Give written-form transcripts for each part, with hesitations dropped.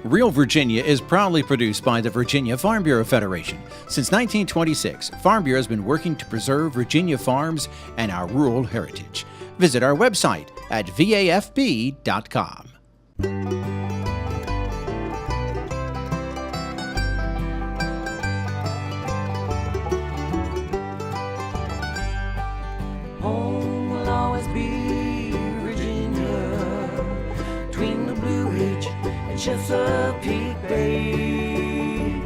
Real Virginia is proudly produced by the Virginia Farm Bureau Federation. Since 1926, Farm Bureau has been working to preserve Virginia farms and our rural heritage. Visit our website at vafb.com. Home will always be Virginia, between the Blue Ridge and Chesapeake Bay,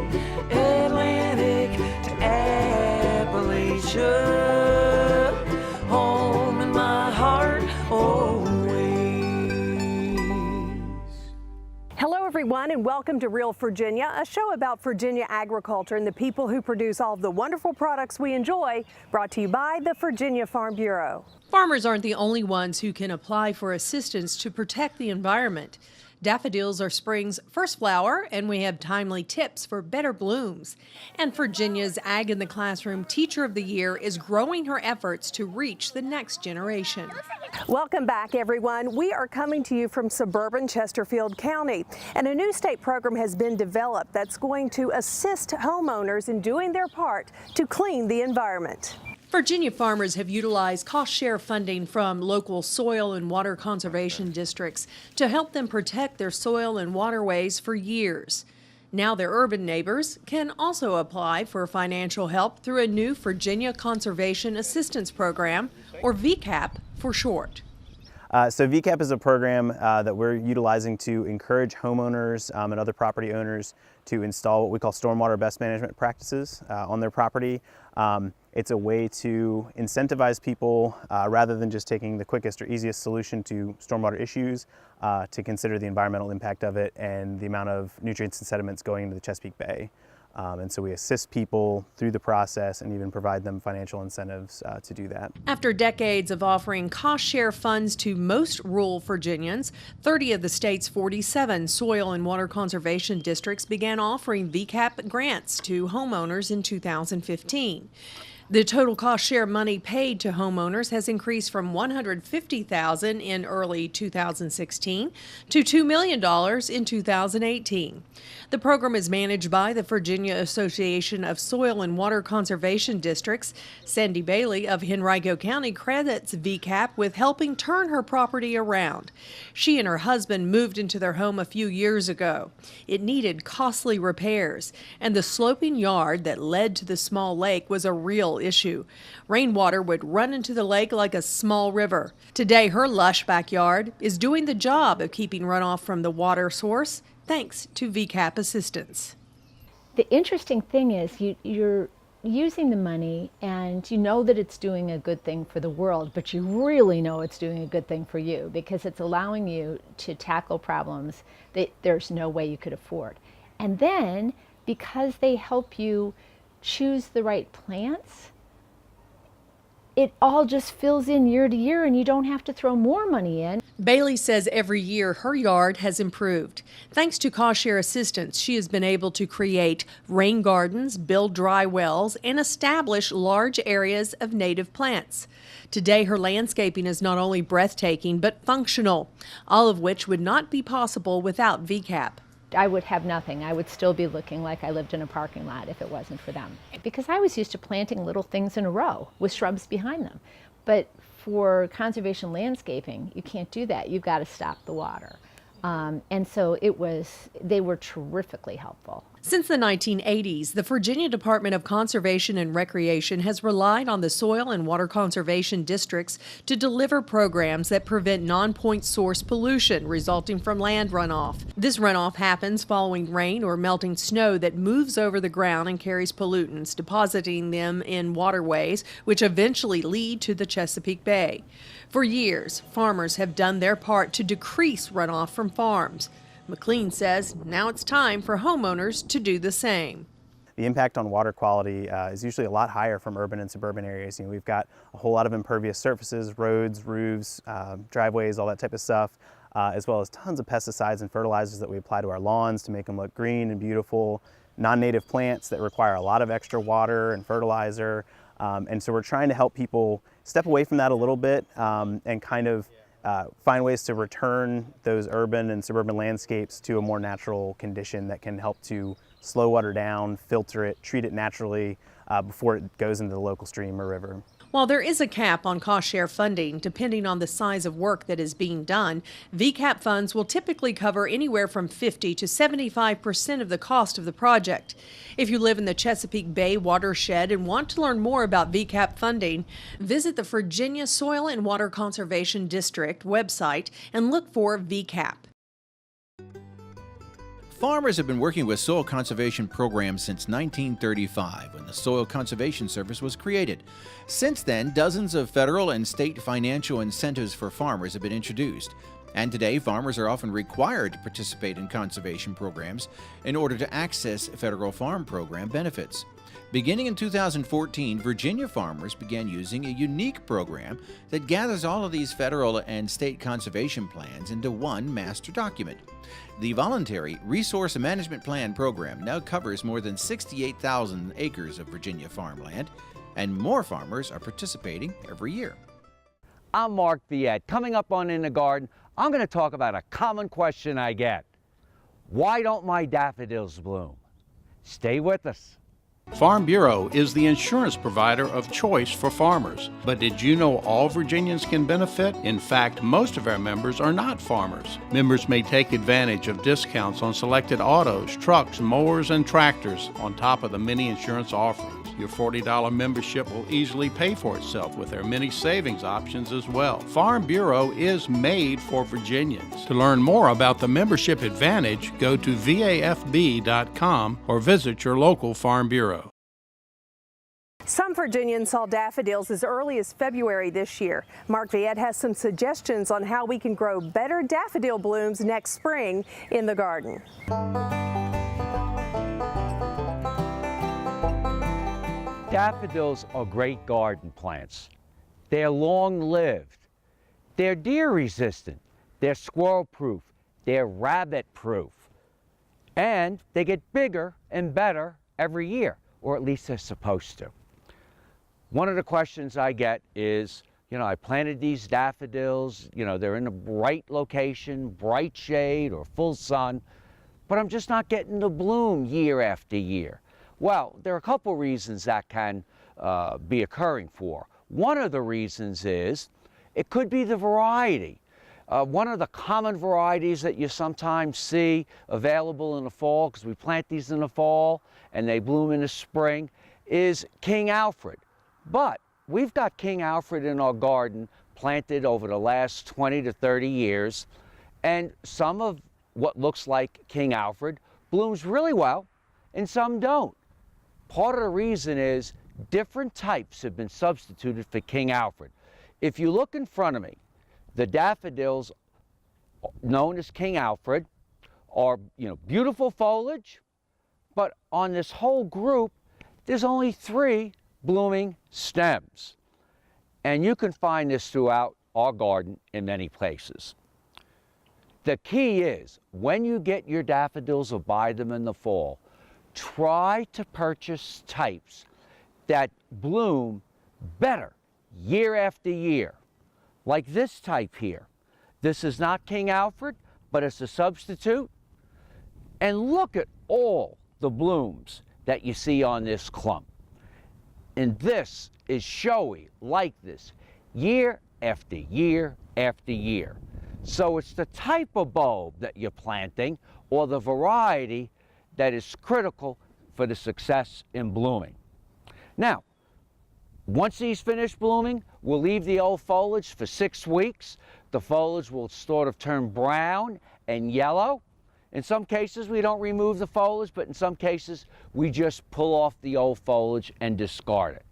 Atlantic to Appalachia, home in my heart always. Hello everyone and welcome to Real Virginia, a show about Virginia agriculture and the people who produce all of the wonderful products we enjoy, brought to you by the Virginia Farm Bureau. Farmers aren't the only ones who can apply for assistance to protect the environment. Daffodils are spring's first flower, and we have timely tips for better blooms. And Virginia's Ag in the Classroom Teacher of the Year is growing her efforts to reach the next generation. Welcome back, everyone. We are coming to you from suburban Chesterfield County, and a new state program has been developed that's going to assist homeowners in doing their part to clean the environment. Virginia farmers have utilized cost-share funding from local soil and water conservation districts to help them protect their soil and waterways for years. Now their urban neighbors can also apply for financial help through a new Virginia Conservation Assistance Program, or VCAP for short. So VCAP is a program that we're utilizing to encourage homeowners and other property owners to install what we call stormwater best management practices on their property. It's a way to incentivize people, rather than just taking the quickest or easiest solution to stormwater issues, to consider the environmental impact of it and the amount of nutrients and sediments going into the Chesapeake Bay. And so we assist people through the process and even provide them financial incentives to do that. After decades of offering cost-share funds to most rural Virginians, 30 of the state's 47 soil and water conservation districts began offering VCAP grants to homeowners in 2015. The total cost share money paid to homeowners has increased from $150,000 in early 2016 to $2 million in 2018. The program is managed by the Virginia Association of Soil and Water Conservation Districts. Sandy Bailey of Henrico County credits VCAP with helping turn her property around. She and her husband moved into their home a few years ago. It needed costly repairs, and the sloping yard that led to the small lake was a real issue. Rainwater would run into the lake like a small river. Today, her lush backyard is doing the job of keeping runoff from the water source, thanks to VCAP assistance. The interesting thing is you're using the money and you know that it's doing a good thing for the world, but you really know it's doing a good thing for you because it's allowing you to tackle problems that there's no way you could afford. And then, because they help you choose the right plants, it all just fills in year to year and you don't have to throw more money in. Bailey says every year her yard has improved. Thanks to cost share assistance, she has been able to create rain gardens, build dry wells, and establish large areas of native plants. Today, her landscaping is not only breathtaking, but functional, all of which would not be possible without VCAP. I would have nothing. I would still be looking like I lived in a parking lot if it wasn't for them. Because I was used to planting little things in a row with shrubs behind them. But for conservation landscaping, you can't do that. You've got to stop the water. And so they were terrifically helpful. Since the 1980s, the Virginia Department of Conservation and Recreation has relied on the soil and water conservation districts to deliver programs that prevent non-point source pollution resulting from land runoff. This runoff happens following rain or melting snow that moves over the ground and carries pollutants, depositing them in waterways, which eventually lead to the Chesapeake Bay. For years, farmers have done their part to decrease runoff from farms. McLean says now it's time for homeowners to do the same. The impact on water quality is usually a lot higher from urban and suburban areas. You know, we've got a whole lot of impervious surfaces, roads, roofs, driveways, all that type of stuff, as well as tons of pesticides and fertilizers that we apply to our lawns to make them look green and beautiful, non-native plants that require a lot of extra water and fertilizer. And so we're trying to help people step away from that a little bit and kind of find ways to return those urban and suburban landscapes to a more natural condition that can help to slow water down, filter it, treat it naturally before it goes into the local stream or river. While there is a cap on cost share funding, depending on the size of work that is being done, VCAP funds will typically cover anywhere from 50 to 75% of the cost of the project. If you live in the Chesapeake Bay watershed and want to learn more about VCAP funding, visit the Virginia Soil and Water Conservation District website and look for VCAP. Farmers have been working with soil conservation programs since 1935, when the Soil Conservation Service was created. Since then, dozens of federal and state financial incentives for farmers have been introduced. And today, farmers are often required to participate in conservation programs in order to access federal farm program benefits. Beginning in 2014, Virginia farmers began using a unique program that gathers all of these federal and state conservation plans into one master document. The Voluntary Resource Management Plan program now covers more than 68,000 acres of Virginia farmland, and more farmers are participating every year. I'm Mark Viette. Coming up on In the Garden, I'm going to talk about a common question I get. Why don't my daffodils bloom? Stay with us. Farm Bureau is the insurance provider of choice for farmers. But did you know all Virginians can benefit? In fact, most of our members are not farmers. Members may take advantage of discounts on selected autos, trucks, mowers, and tractors, on top of the many insurance offerings. Your $40 membership will easily pay for itself with our many savings options as well. Farm Bureau is made for Virginians. To learn more about the membership advantage, go to vafb.com or visit your local Farm Bureau. Some Virginians saw daffodils as early as February this year. Mark Viette has some suggestions on how we can grow better daffodil blooms next spring in the garden. Daffodils are great garden plants. They're long-lived. They're deer-resistant. They're squirrel-proof. They're rabbit-proof. And they get bigger and better every year, or at least they're supposed to. One of the questions I get is, I planted these daffodils, they're in a bright location, bright shade or full sun, but I'm just not getting the bloom year after year. Well, there are a couple reasons that can be occurring for. One of the reasons is it could be the variety. One of the common varieties that you sometimes see available in the fall, because we plant these in the fall and they bloom in the spring, is King Alfred. But we've got King Alfred in our garden planted over the last 20 to 30 years, and some of what looks like King Alfred blooms really well and some don't. Part of the reason is different types have been substituted for King Alfred. If you look in front of me, the daffodils known as King Alfred are, beautiful foliage, but on this whole group, there's only 3 blooming stems. And you can find this throughout our garden in many places. The key is, when you get your daffodils or buy them in the fall, try to purchase types that bloom better year after year. Like this type here. This is not King Alfred, but it's a substitute. And look at all the blooms that you see on this clump. And this is showy like this year after year after year. So it's the type of bulb that you're planting or the variety that is critical for the success in blooming. Now, once these finish blooming, we'll leave the old foliage for 6 weeks. The foliage will sort of turn brown and yellow. In some cases, we don't remove the foliage, but in some cases, we just pull off the old foliage and discard it.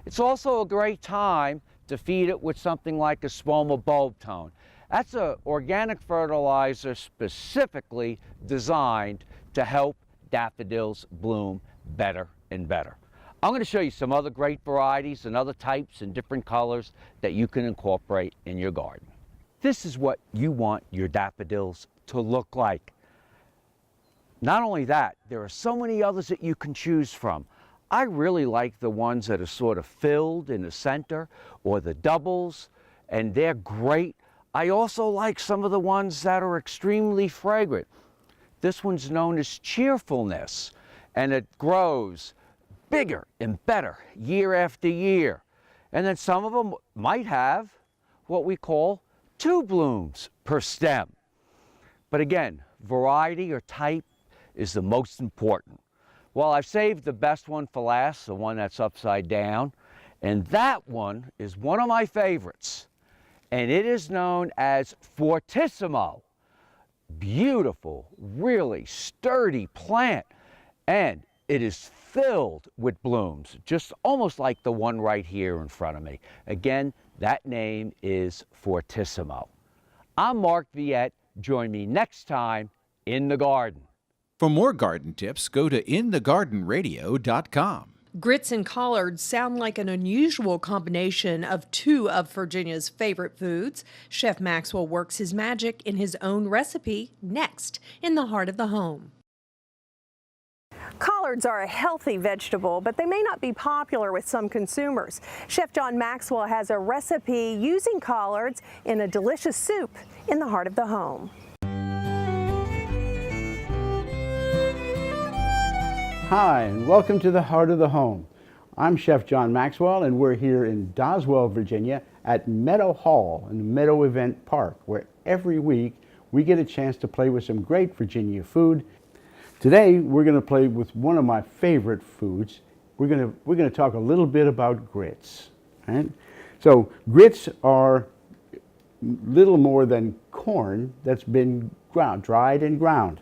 It's also a great time to feed it with something like a Spoma bulb tone. That's an organic fertilizer specifically designed to help daffodils bloom better and better. I'm going to show you some other great varieties and other types and different colors that you can incorporate in your garden. This is what you want your daffodils to look like. Not only that, there are so many others that you can choose from. I really like the ones that are sort of filled in the center, or the doubles, and they're great. I also like some of the ones that are extremely fragrant. This one's known as cheerfulness, and it grows bigger and better year after year. And then some of them might have what we call 2 blooms per stem. But again, variety or type is the most important. Well, I've saved the best one for last, the one that's upside down, and that one is one of my favorites, and it is known as Fortissimo. Beautiful, really sturdy plant, and it is filled with blooms, just almost like the one right here in front of me. Again, that name is Fortissimo. I'm Mark Viette. Join me next time in the garden. For more garden tips, go to inthegardenradio.com. Grits and collards sound like an unusual combination of 2 of Virginia's favorite foods. Chef Maxwell works his magic in his own recipe next in the heart of the home. Collards are a healthy vegetable, but they may not be popular with some consumers. Chef John Maxwell has a recipe using collards in a delicious soup in the heart of the home. Hi, and welcome to the Heart of the Home. I'm Chef John Maxwell, and we're here in Doswell, Virginia at Meadow Hall in the Meadow Event Park, where every week we get a chance to play with some great Virginia food. Today we're going to play with one of my favorite foods. We're going to talk a little bit about grits. Right? So grits are little more than corn that's been ground, dried and ground.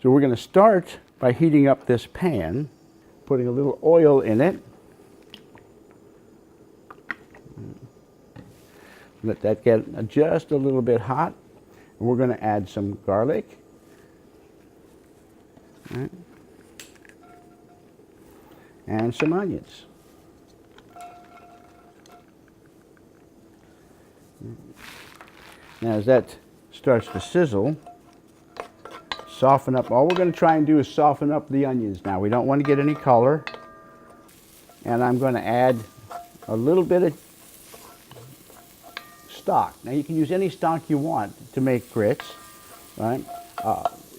So we're going to start by heating up this pan, putting a little oil in it. Let that get just a little bit hot. And we're going to add some garlic. Right. And some onions. Now as that starts to sizzle, soften up. All we're going to try and do is soften up the onions now. We don't want to get any color. And I'm going to add a little bit of stock. Now you can use any stock you want to make grits, right?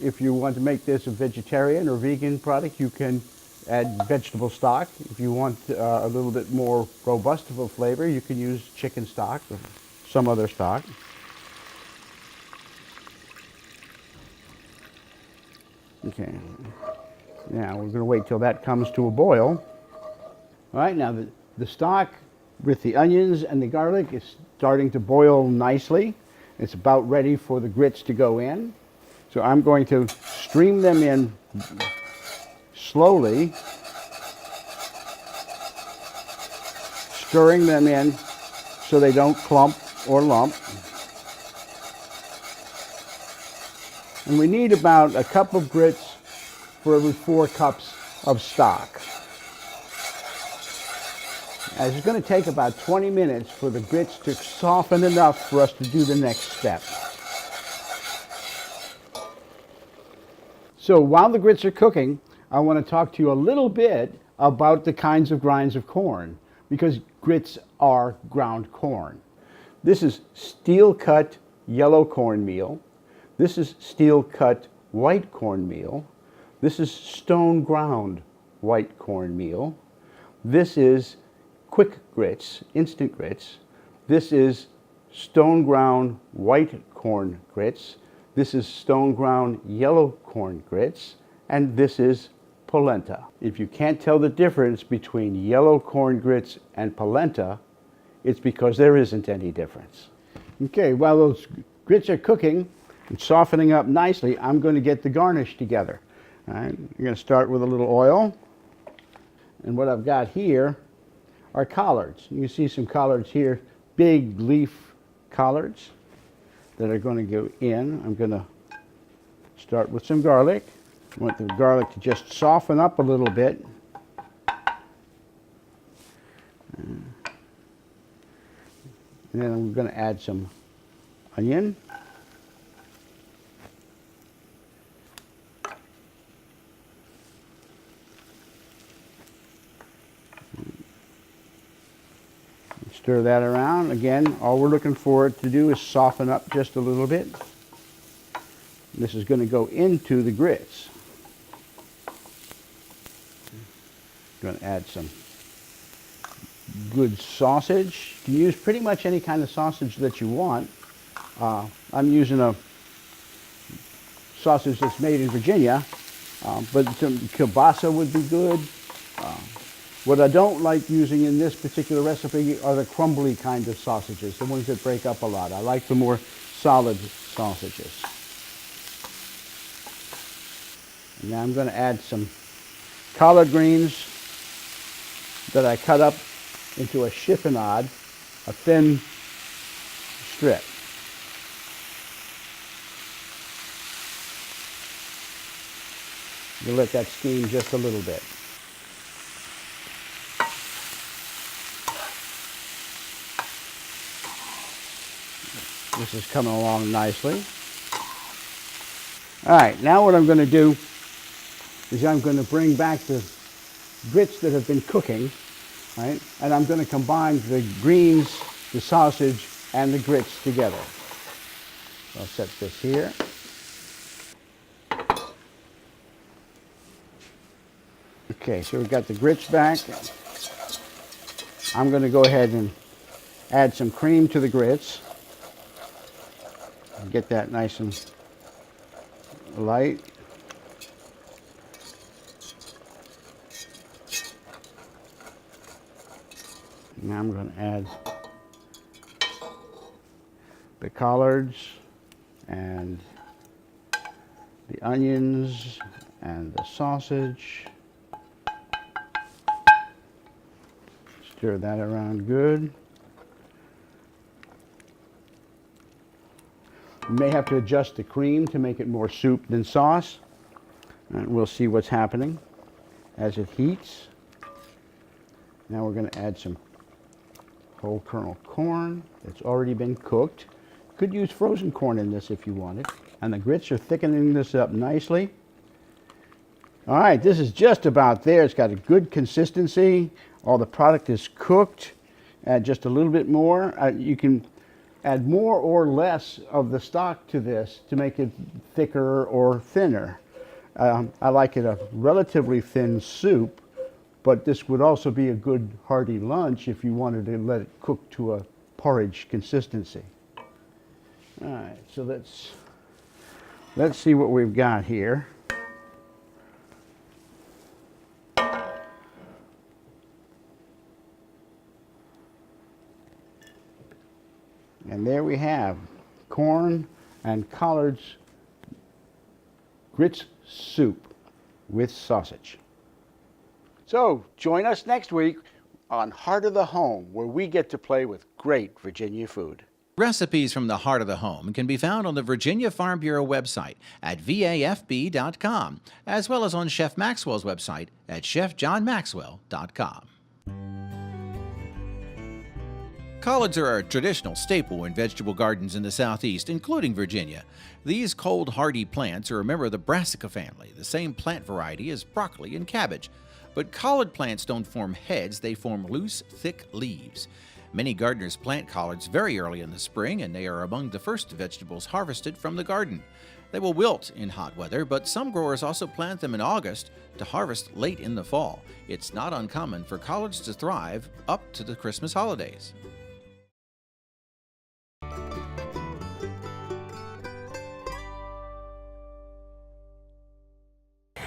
If you want to make this a vegetarian or vegan product, you can add vegetable stock. If you want a little bit more robust of a flavor, you can use chicken stock or some other stock. Okay, now we're going to wait till that comes to a boil. All right, now the stock with the onions and the garlic is starting to boil nicely. It's about ready for the grits to go in. So I'm going to stream them in slowly, stirring them in so they don't clump or lump. And we need about a cup of grits for every 4 cups of stock. And it's going to take about 20 minutes for the grits to soften enough for us to do the next step. So while the grits are cooking, I want to talk to you a little bit about the kinds of grinds of corn, because grits are ground corn. This is steel cut yellow cornmeal. This is steel cut white cornmeal. This is stone ground white cornmeal. This is quick grits, instant grits. This is stone ground white corn grits. This is stone ground yellow corn grits, and this is polenta. If you can't tell the difference between yellow corn grits and polenta, it's because there isn't any difference. Okay, while those grits are cooking and softening up nicely, I'm going to get the garnish together. All right, I'm going to start with a little oil, and what I've got here are collards. You see some collards here, big leaf collards that are going to go in. I'm going to start with some garlic. I want the garlic to just soften up a little bit. And then I'm going to add some onion. Stir that around. Again, all we're looking for it to do is soften up just a little bit. This is going to go into the grits. Going to add some good sausage. You can use pretty much any kind of sausage that you want. I'm using a sausage that's made in Virginia, but some kielbasa would be good. What I don't like using in this particular recipe are the crumbly kind of sausages, the ones that break up a lot. I like the more solid sausages. And now I'm going to add some collard greens that I cut up into a chiffonade, a thin strip. You let that steam just a little bit. This is coming along nicely. All right, now what I'm going to do is I'm going to bring back the grits that have been cooking, right? And I'm going to combine the greens, the sausage, and the grits together. So I'll set this here. Okay, so we've got the grits back. I'm going to go ahead and add some cream to the grits. Get that nice and light. Now I'm going to add the collards and the onions and the sausage. Stir that around good. You may have to adjust the cream to make it more soup than sauce. And we'll see what's happening as it heats. Now we're going to add some whole kernel corn that's already been cooked. Could use frozen corn in this if you wanted. And the grits are thickening this up nicely. All right, this is just about there. It's got a good consistency. All the product is cooked. Add just a little bit more. You can add more or less of the stock to this to make it thicker or thinner. I like it a relatively thin soup, but this would also be a good hearty lunch if you wanted to let it cook to a porridge consistency. All right, so let's see what we've got here. And there we have corn and collards grits soup with sausage. So join us next week on Heart of the Home, where we get to play with great Virginia food. Recipes from the heart of the home can be found on the Virginia Farm Bureau website at vafb.com, as well as on Chef Maxwell's website at chefjohnmaxwell.com. Collards are a traditional staple in vegetable gardens in the southeast, including Virginia. These cold, hardy plants are a member of the brassica family, the same plant variety as broccoli and cabbage. But collard plants don't form heads, they form loose, thick leaves. Many gardeners plant collards very early in the spring, and they are among the first vegetables harvested from the garden. They will wilt in hot weather, but some growers also plant them in August to harvest late in the fall. It's not uncommon for collards to thrive up to the Christmas holidays.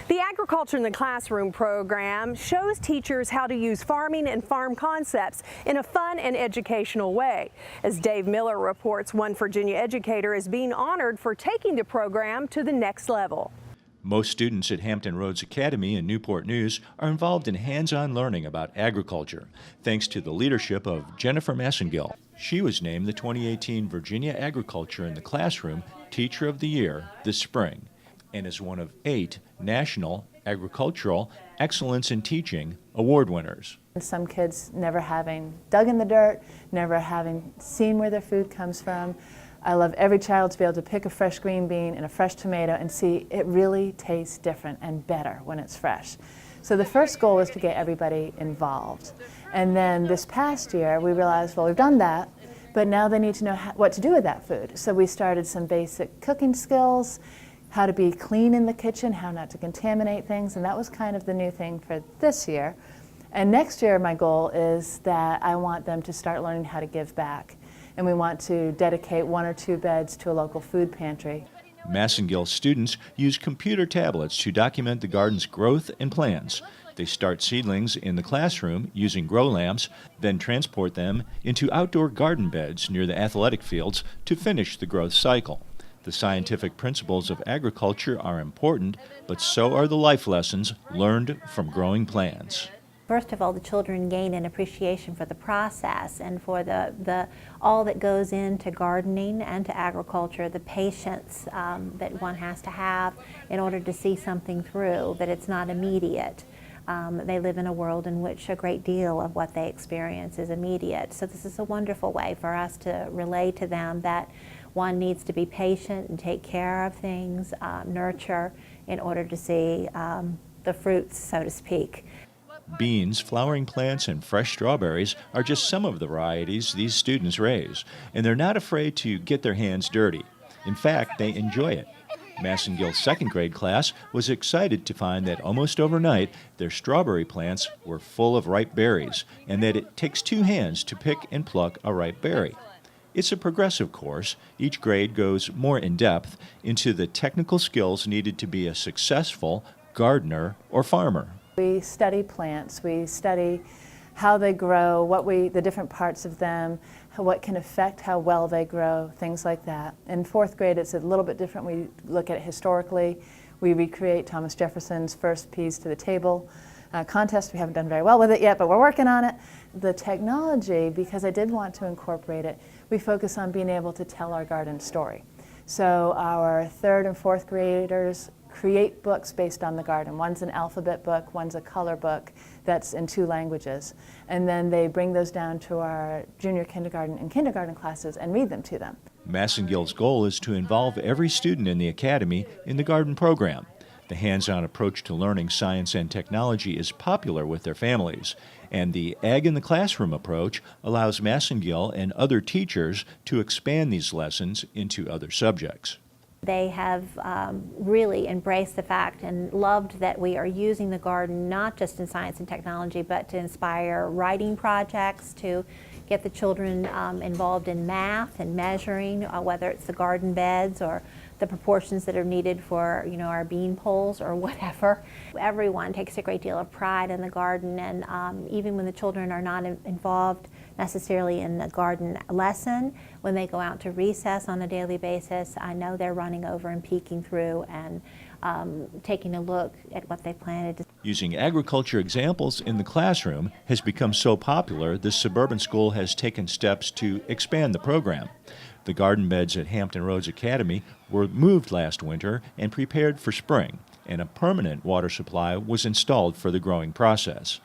The Agriculture in the Classroom program shows teachers how to use farming and farm concepts in a fun and educational way. As Dave Miller reports, one Virginia educator is being honored for taking the program to the next level. Most students at Hampton Roads Academy in Newport News are involved in hands-on learning about agriculture, thanks to the leadership of Jennifer Massengill. She was named the 2018 Virginia Agriculture in the Classroom Teacher of the Year this spring, and is one of 8 National Agricultural Excellence in Teaching Award winners. Some kids never having dug in the dirt, never having seen where their food comes from. I love every child to be able to pick a fresh green bean and a fresh tomato and see it really tastes different and better when it's fresh. So the first goal was to get everybody involved. And then this past year, we realized, well, we've done that, but now they need to know what to do with that food. So we started some basic cooking skills, how to be clean in the kitchen, how not to contaminate things, and that was kind of the new thing for this year. And next year, my goal is that I want them to start learning how to give back. And we want to dedicate 1 or 2 beds to a local food pantry. Massengill students use computer tablets to document the garden's growth and plans. They start seedlings in the classroom using grow lamps, then transport them into outdoor garden beds near the athletic fields to finish the growth cycle. The scientific principles of agriculture are important, but so are the life lessons learned from growing plants. First of all, the children gain an appreciation for the process and for all that goes into gardening and to agriculture, the patience that one has to have in order to see something through, that it's not immediate. They live in a world in which a great deal of what they experience is immediate. So this is a wonderful way for us to relay to them that one needs to be patient and take care of things, nurture, in order to see the fruits, so to speak. Beans, flowering plants, and fresh strawberries are just some of the varieties these students raise, and they're not afraid to get their hands dirty. In fact, they enjoy it. Massengill's second grade class was excited to find that almost overnight their strawberry plants were full of ripe berries, and that it takes 2 hands to pick and pluck a ripe berry. It's a progressive course. Each grade goes more in depth into the technical skills needed to be a successful gardener or farmer. We study plants, we study how they grow, the different parts of them, what can affect how well they grow, things like that. In 4th grade, it's a little bit different. We look at it historically. We recreate Thomas Jefferson's first peas to the table contest. We haven't done very well with it yet, but we're working on it. The technology, because I did want to incorporate it, we focus on being able to tell our garden story. So our 3rd and 4th graders create books based on the garden. One's an alphabet book, one's a color book that's in 2 languages. And then they bring those down to our junior kindergarten and kindergarten classes and read them to them. Massengill's goal is to involve every student in the academy in the garden program. The hands-on approach to learning science and technology is popular with their families, and the Ag in the Classroom approach allows Massengill and other teachers to expand these lessons into other subjects. They have really embraced the fact and loved that we are using the garden not just in science and technology, but to inspire writing projects, to get the children involved in math and measuring, whether it's the garden beds or the proportions that are needed for, our bean poles or whatever. Everyone takes a great deal of pride in the garden, and even when the children are not involved necessarily in the garden lesson, when they go out to recess on a daily basis, I know they're running over and peeking through and taking a look at what they planted. Using agriculture examples in the classroom has become so popular, this suburban school has taken steps to expand the program. The garden beds at Hampton Roads Academy were moved last winter and prepared for spring, and a permanent water supply was installed for the growing process.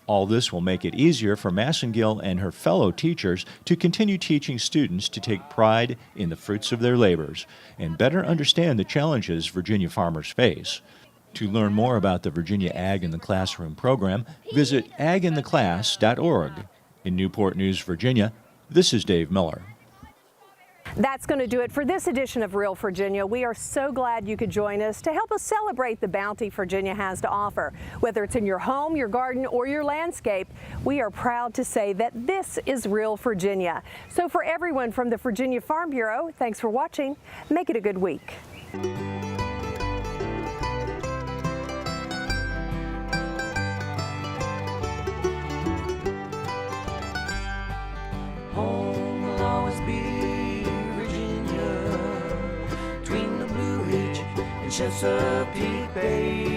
All this will make it easier for Massengill and her fellow teachers to continue teaching students to take pride in the fruits of their labors and better understand the challenges Virginia farmers face. To learn more about the Virginia Ag in the Classroom program, visit agintheclass.org. In Newport News, Virginia, this is Dave Miller. That's going to do it for this edition of Real Virginia. We are so glad you could join us to help us celebrate the bounty Virginia has to offer. Whether it's in your home, your garden, or your landscape, we are proud to say that this is Real Virginia. So for everyone from the Virginia Farm Bureau, thanks for watching. Make it a good week. Home will always be Chesapeake Bay.